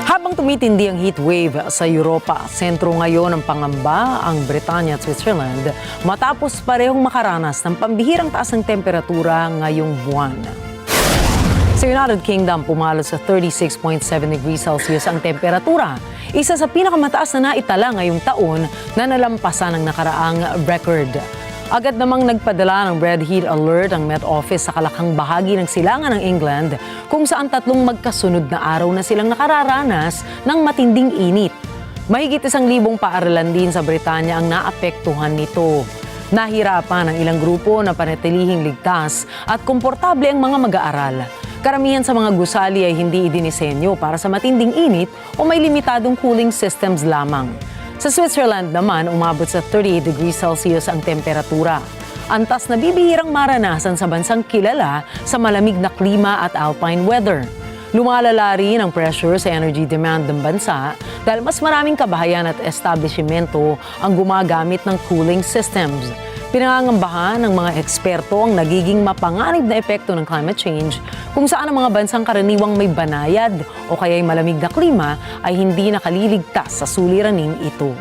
Habang tumitindi ang heat wave sa Europa, sentro ngayon ng pangamba ang Britanya at Switzerland matapos parehong makaranas ng pambihirang taas ng temperatura ngayong buwan. Sa United Kingdom, pumalo sa 36.7 degrees Celsius ang temperatura, isa sa pinakamataas na naitala ngayong taon na nalampasan ng nakaraang record. Agad namang nagpadala ng red heat alert ang Met Office sa kalakhang bahagi ng silangan ng England kung saan tatlong magkasunod na araw na silang nakararanas ng matinding init. Mahigit 1,000 paaralan din sa Britanya ang naapektuhan nito. Nahirapan ang ilang grupo na panatilihing ligtas at komportable ang mga mag-aaral. Karamihan sa mga gusali ay hindi idinisenyo para sa matinding init o may limitadong cooling systems lamang. Sa Switzerland naman, umabot sa 38 degrees Celsius ang temperatura. Antas na bibihirang maranasan sa bansang kilala sa malamig na klima at alpine weather. Lumalala rin ang pressure sa energy demand ng bansa dahil mas maraming kabahayan at establishmento ang gumagamit ng cooling systems. Pinangangambahan ng mga eksperto ang nagiging mapanganib na epekto ng climate change kung saan ang mga bansang karaniwang may banayad o kaya'y malamig na klima ay hindi nakaliligtas sa suliraning ito.